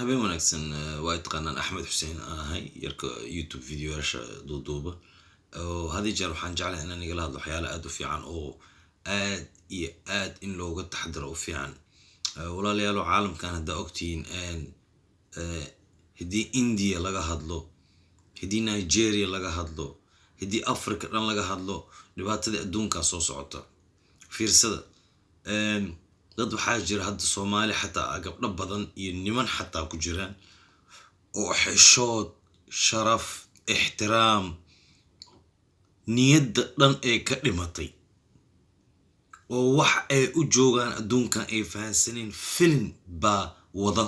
habeen wanaagsan waa taqaanaan Axmed Xuseen ahay yarka YouTube videoyaasha duuduuba oo hadii jeer waxaan jeclahay inaan igala hadlo waxyaalo aad u fiican oo aad iyo aad in looga taxadaro u fiican walaalayaal caalamkan hadda ogtiin hadii India laga hadlo hadii Nigeria laga hadlo hadii Africa dhan laga hadlo dhibaatada adduunka soo socota fiirsada dad waxaa jira hadda Soomaali xataa gabdho badan iyo niman xataa ku jiraan oo xishood sharaf ixtiraam niyad dhan ay ka dhimatay oo wax ay u joogaan adduunkan ay fahansaneen film ba wada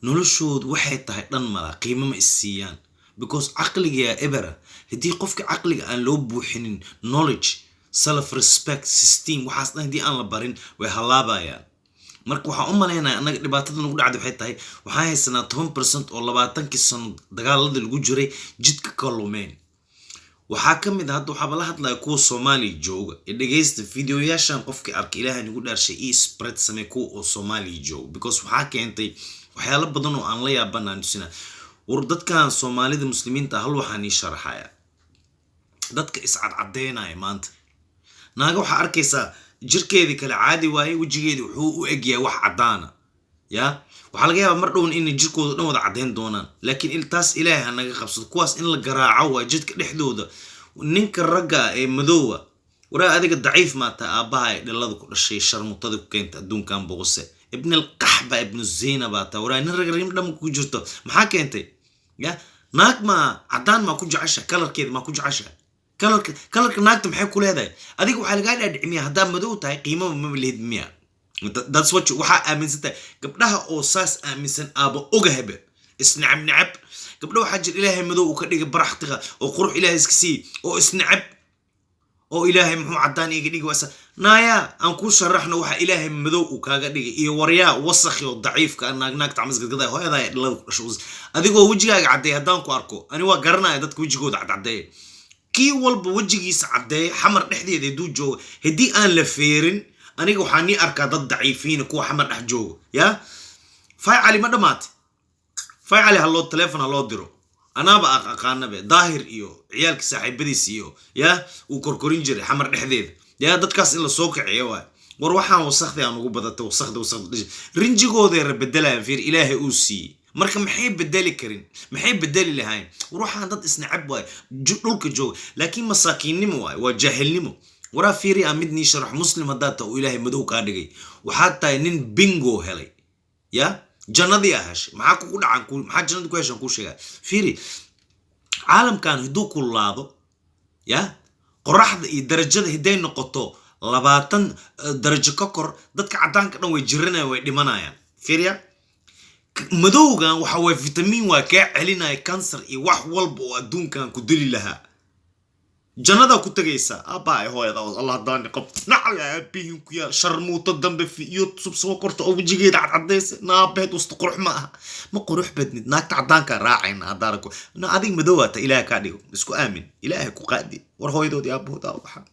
noloshoodu waxay tahay dhan mala qiimo ma isiyaan because aqliga ebera hadii qofka aqliga aan loo buuxinin knowledge self respect system waxaas hadii aan la barin way halaabayaan marka waxa u maleynaa anaga dhibaatada nagu dhacday waxay tahay waxa haysanaa 10% oo 20 sano dagaalada lagu jiray jidka kalumeen waxa kamid hadda waxa la hadlay kuwa Soomaali jooga dhageysta videoyaashan qofka arka Ilaahay nagu dhaarshay spread samee kuwa oo Soomaali jooga because waxa keentay waxyaalo badan oo aan la yaabanaan tusina war dadkan Soomaalida muslimiinta hal waxaan ii sharaxaya dadka iscad cadeynaya maanta naaga waxa arkaysa jirkeedii kale caadi waaye wajigeedii wuxuu u egyahay wax cadaana ya waxa laga yaabaa mar dhown in jirkooda dhan wada cadeyn doonaan laakiin iltaas Ilaahay anaga qabsado kuwaas in la garaaco waa jidka dhexdooda ninka ragga ee madoowa waraa adiga daciif ma taa aabahay dhalada ku dhashay sharmutada ku keenta adduunkan boqose ibn al-qahba ibn zainaba taa waraa nin rag rim dham ku jirto maxaa keentay ya naag ma cadaan ma ku jecesha kalarkeed ma ku jecesha kalarka naagta maxay ku leedahay adiga waxa laga dhaadhicmiyaa hadaa madow tahay qiimo ma leed miya that's what waxa aaminsatay gabdhaha oo saas aaminsan aaba ogahaba isnacab nacab gabdhaha waxa jir Ilaahay madow u ka dhigay baraxtiga oo qurux Ilaahay iska sii oo isnacab oo Ilaahay muxuu cadaan iga dhigay wasa naaya aan ku sharaxno waxa Ilaahay madow u kaaga dhigay iyo waryaa wasakh iyo daciifka naag tamas gadgada hooyaday dhalada ku dhasho adigoo wajigaaga caday hadaan ku arko ani waa garanaa dadka wajigooda caday kii walba wajigiisa caday xamar dhexdeeda duu joogo hadii aan la feerin aniga waxaan ni arkaa dad daciifiin kuwa xamar dhex joogo ya faacali ma dhamaat faacali hallo telefoon hallo diro anaaba aqaanabe daahir iyo ciyaalka saaxiibadiis iyo ya uu korkorin jiray xamar dhexdeeda ya dadkaas in la soo kiciyo waa war waxaan wasaqday aan ugu badato wasaqda rinjigooda rabedelaan fiir Ilaahay uu sii marka maxay bedeli karin maxay bedeli lahayn ruuxan dad isnacab way dhulka joog laakiin masaakiinimo waa jaahilnimo wara fiiri amidni sharax muslim hadda uu Ilaahay madow ka dhigay waxa tahay nin bingo helay ya jannadii ahash maxaa ku dhacan ku maxaa jannada ku heshan ku sheegay fiiri caalamkan haduu ku laado ya qoraxda iyo darajada hiday noqoto 20 darajo ka kor dadka cadaanka dhan way jiranayaan way dhimanayaan fiiriya madowgan waxa way vitamin waa ka celinay cancer iyo wax walba oo adduunkan ku dili lahaa jannada ku tagaysa abaay hooyada Allah daan qab nacaya bihin ku ya sharmuuto dambe fi iyo subsoo korto oo wajigeeda cadaysa naabeed wasta qurux ma qurux badnid naagta cadaanka raacayna hadaarku na adig madowata Ilaahay ka dhigo isku aamin Ilaahay ku qaadi war hooyadoodii aabahooda waxa